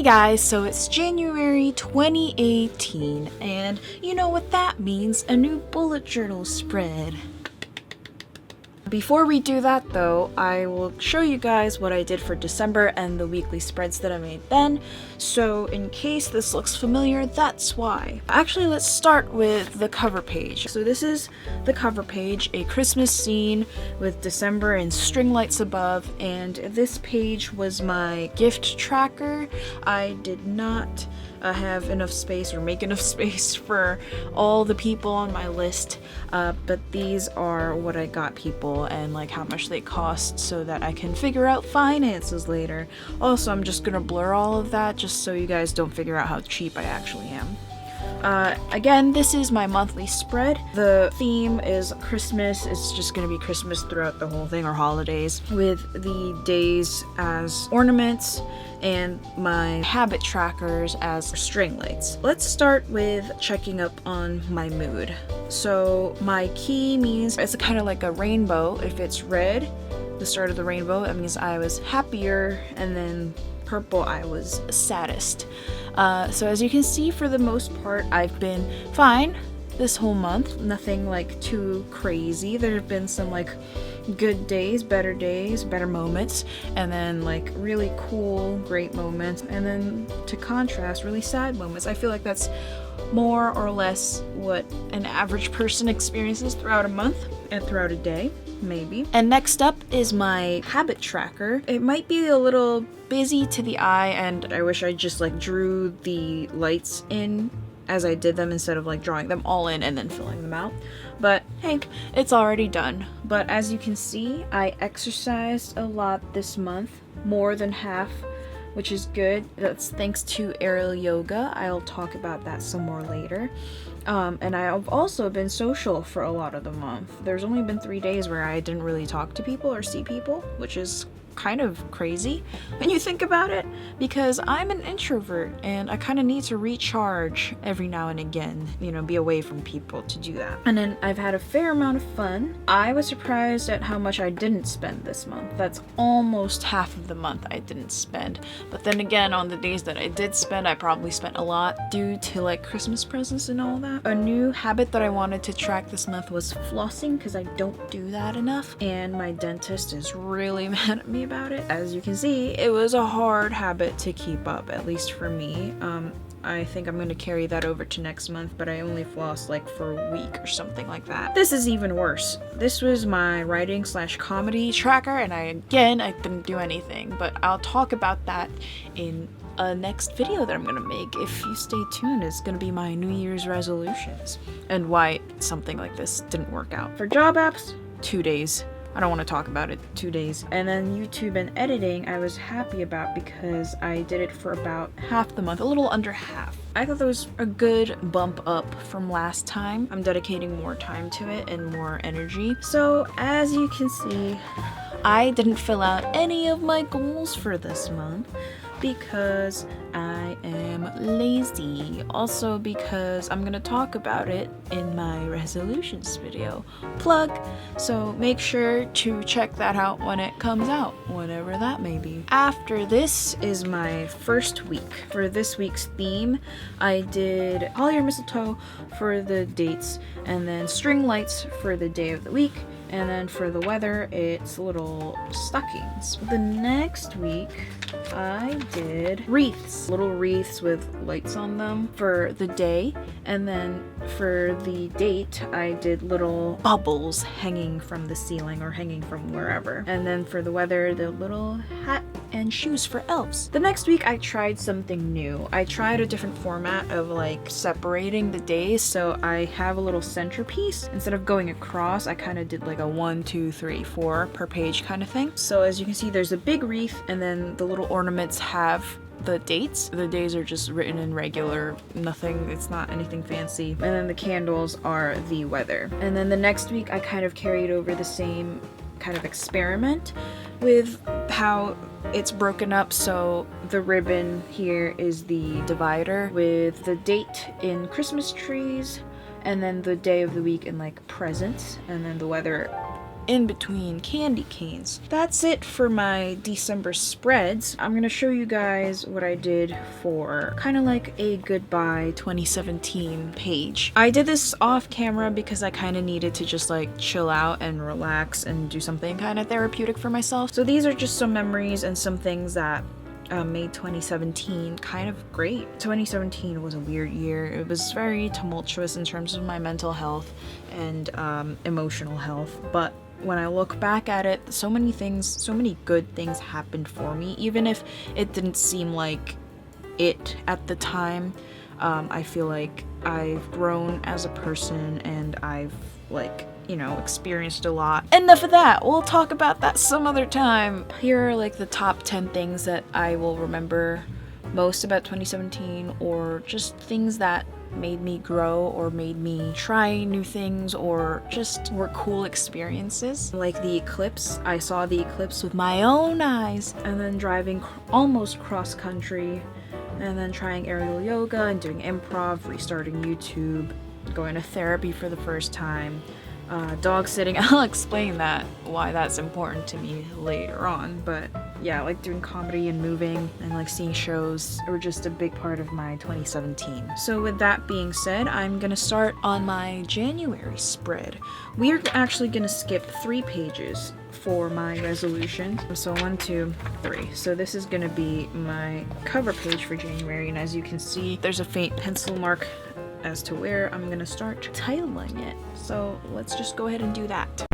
guys, so it's January 2018, and you know what that means, a new bullet journal spread. Before we do that though, I will show you guys what I did for December and the weekly spreads that I made then, so in case this looks familiar, that's why. Actually, let's start with the cover page. So this is the cover page, a Christmas scene with December and string lights above, and this page was my gift tracker. I did not have enough space or make enough space for all the people on my list, but these are what I got people and like how much they cost so that I can figure out finances later. Also, I'm just gonna blur all of that just so you guys don't figure out how cheap I actually am. Again, this is my monthly spread. The theme is Christmas. It's just gonna be Christmas throughout the whole thing, or holidays, with the days as ornaments and my habit trackers as string lights. Let's start with checking up on my mood. So my key means it's kind of like a rainbow. If it's red, the start of the rainbow, that means I was happier, and then purple, I was saddest. So as you can see, for the most part, I've been fine this whole month. Nothing like too crazy. There have been some like good days, better moments, and then like really cool, great moments, and then to contrast, really sad moments. I feel like that's more or less what an average person experiences throughout a month and throughout a day, maybe. And next up is my habit tracker. It might be a little busy to the eye, and I wish I just like drew the lights in as I did them instead of like drawing them all in and then filling them out. But hey, it's already done. But as you can see, I exercised a lot this month, more than half, which is good. That's thanks to aerial yoga. I'll talk about that some more later. And I've also been social for a lot of the month. There's only been 3 days where I didn't really talk to people or see people, which is kind of crazy when you think about it, because I'm an introvert and I kind of need to recharge every now and again, you know, be away from people to do that. And then I've had a fair amount of fun. I was surprised at how much I didn't spend this month. That's almost half of the month I didn't spend. But then again, on the days that I did spend, I probably spent a lot due to like Christmas presents and all that. A new habit that I wanted to track this month was flossing, because I don't do that enough, and my dentist is really mad at me about it. As you can see, it was a hard habit to keep up, at least for me. I think I'm gonna carry that over to next month, but I only floss like for a week or something like that. This is even worse. This was my writing/comedy tracker, and I didn't do anything, but I'll talk about that in a next video that I'm gonna make. If you stay tuned, it's gonna be my New Year's resolutions and why something like this didn't work out. For job apps, 2 days. I don't want to talk about it, 2 days. And then YouTube and editing, I was happy about because I did it for about half the month, a little under half. I thought that was a good bump up from last time. I'm dedicating more time to it and more energy. So as you can see, I didn't fill out any of my goals for this month because I am lazy. Also because I'm gonna talk about it in my resolutions video. Plug! So make sure to check that out when it comes out, whenever that may be. After this is my first week. For this week's theme, I did holly or mistletoe for the dates, and then string lights for the day of the week, and then for the weather, it's little stockings. The next week, I did wreaths, little wreaths with lights on them for the day, and then for the date, I did little bubbles hanging from the ceiling or hanging from wherever. And then for the weather, the little hat and shoes for elves. The next week, I tried something new. I tried a different format of like separating the days, so I have a little centerpiece. Instead of going across, I kind of did like a 1, 2, 3, 4 per page kind of thing. So as you can see, there's a big wreath, and then the little ornaments have the dates. The days are just written in regular, nothing, it's not anything fancy. And then the candles are the weather. And then the next week, I kind of carried over the same kind of experiment with how it's broken up. So the ribbon here is the divider with the date in Christmas trees, and then the day of the week in like presents, and then the weather in between candy canes. That's it for my December spreads. I'm gonna show you guys what I did for kind of like a goodbye 2017 page. I did this off camera because I kind of needed to just like chill out and relax and do something kind of therapeutic for myself. So these are just some memories and some things that made 2017 kind of great. 2017 was a weird year. It was very tumultuous in terms of my mental health and emotional health, but when I look back at it, so many things, so many good things happened for me, even if it didn't seem like it at the time. I feel like I've grown as a person and I've like, you know, experienced a lot. Enough of that, we'll talk about that some other time. Here are like the top 10 things that I will remember most about 2017, or just things that made me grow or made me try new things or just were cool experiences. Like the eclipse. I saw the eclipse with my own eyes, and then driving almost cross country, and then trying aerial yoga and doing improv, restarting YouTube, going to therapy for the first time, dog sitting. I'll explain that, why that's important to me later on, but yeah, like doing comedy and moving and like seeing shows were just a big part of my 2017. So with that being said, I'm gonna start on my January spread. We're actually gonna skip 3 pages for my resolution. So 1, 2, 3. So this is gonna be my cover page for January, and as you can see, there's a faint pencil mark as to where I'm gonna start titling it. So let's just go ahead and do that.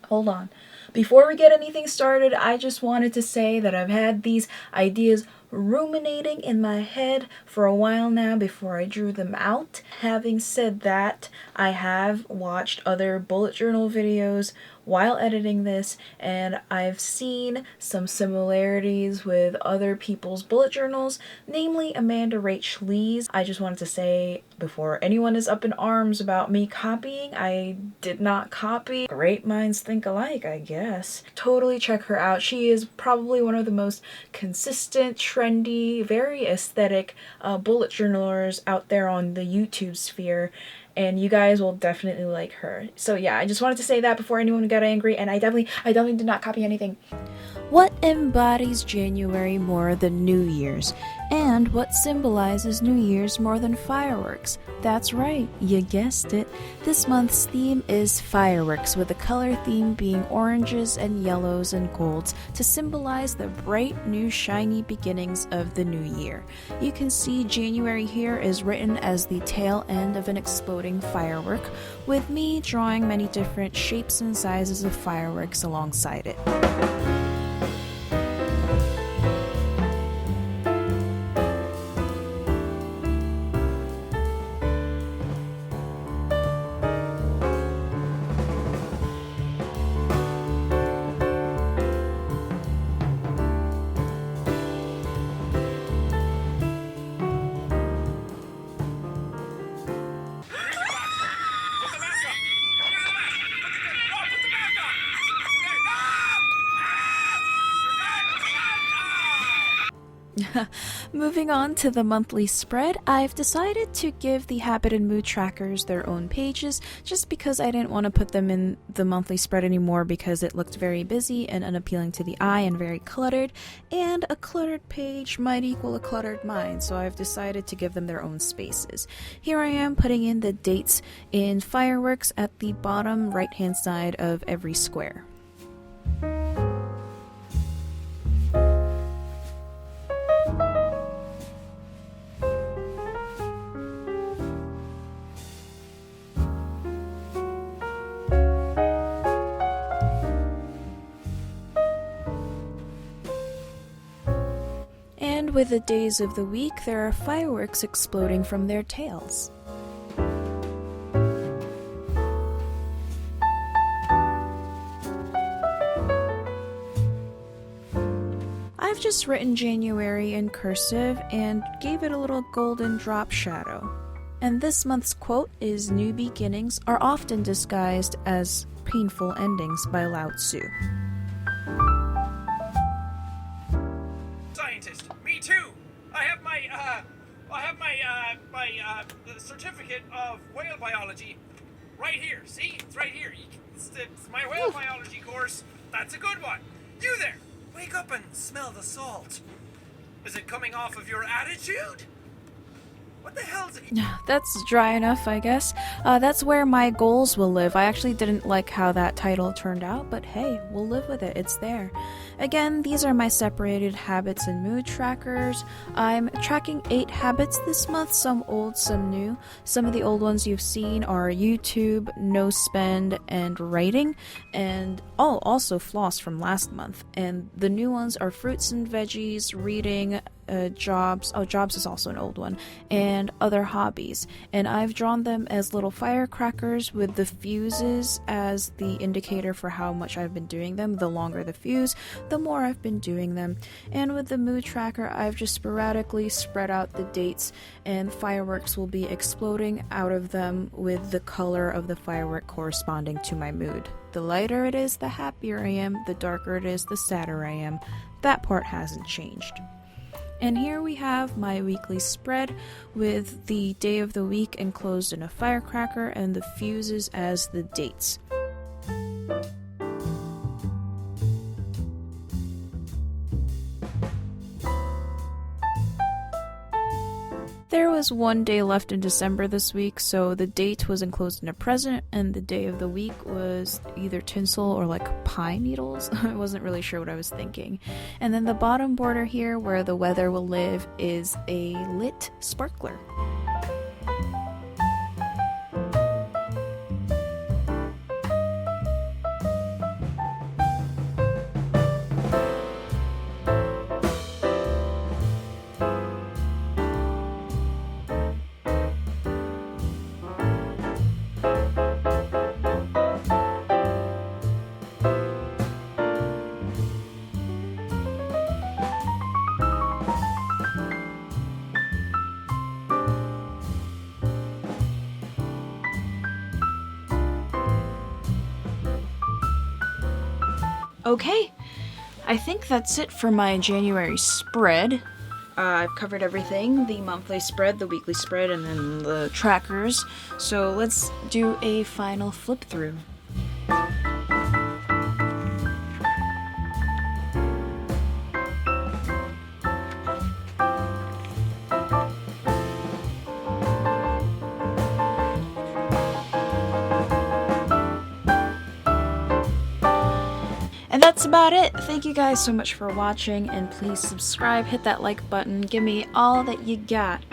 Hold on. Before we get anything started, I just wanted to say that I've had these ideas ruminating in my head for a while now before I drew them out. Having said that, I have watched other bullet journal videos while editing this, and I've seen some similarities with other people's bullet journals, namely Amanda Rach Lee's. I just wanted to say, before anyone is up in arms about me copying, I did not copy. Great minds think alike, I guess. Totally check her out. She is probably one of the most consistent, trendy, very aesthetic bullet journalers out there on the YouTube sphere, and you guys will definitely like her. So yeah, I just wanted to say that before anyone got angry, and I definitely did not copy anything. What embodies January more than New Year's? And what symbolizes New Year's more than fireworks? That's right, you guessed it. This month's theme is fireworks, with the color theme being oranges and yellows and golds to symbolize the bright, new, shiny beginnings of the new year. You can see January here is written as the tail end of an exploding firework, with me drawing many different shapes and sizes of fireworks alongside it. Moving on to the monthly spread, I've decided to give the habit and mood trackers their own pages just because I didn't want to put them in the monthly spread anymore because it looked very busy and unappealing to the eye and very cluttered, and a cluttered page might equal a cluttered mind, so I've decided to give them their own spaces. Here I am putting in the dates in fireworks at the bottom right hand side of every square. And with the days of the week, there are fireworks exploding from their tails. I've just written January in cursive and gave it a little golden drop shadow. And this month's quote is, "New beginnings are often disguised as painful endings," by Lao Tzu. Scientist, me too. I have my certificate of whale biology, right here. See? It's right here. It's my whale biology course. That's a good one. You there! Wake up and smell the salt. Is it coming off of your attitude? What the hell's it? That's dry enough, I guess. That's where my goals will live. I actually didn't like how that title turned out, but hey, we'll live with it. It's there. Again, these are my separated habits and mood trackers. I'm tracking 8 habits this month, some old, some new. Some of the old ones you've seen are YouTube, no spend, and writing, and also floss from last month. And the new ones are fruits and veggies, reading, jobs. Jobs is also an old one, and other hobbies. And I've drawn them as little firecrackers with the fuses as the indicator for how much I've been doing them. The longer the fuse, the more I've been doing them. And with the mood tracker, I've just sporadically spread out the dates, and fireworks will be exploding out of them with the color of the firework corresponding to my mood. The lighter it is, the happier I am. The darker it is, the sadder I am. That part hasn't changed. And here we have my weekly spread with the day of the week enclosed in a firecracker and the fuses as the dates. There was one day left in December this week, so the date was enclosed in a present, and the day of the week was either tinsel or like pine needles. I wasn't really sure what I was thinking. And then the bottom border here, where the weather will live, is a lit sparkler. Okay, I think that's it for my January spread. I've covered everything, the monthly spread, the weekly spread, and then the trackers. So let's do a final flip through. And that's about it. Thank you guys so much for watching, and please subscribe, hit that like button, give me all that you got,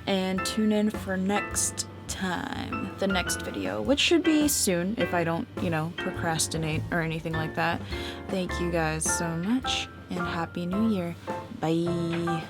and tune in for next time, the next video, which should be soon if I don't, procrastinate or anything like that. Thank you guys so much, and Happy New Year. Bye.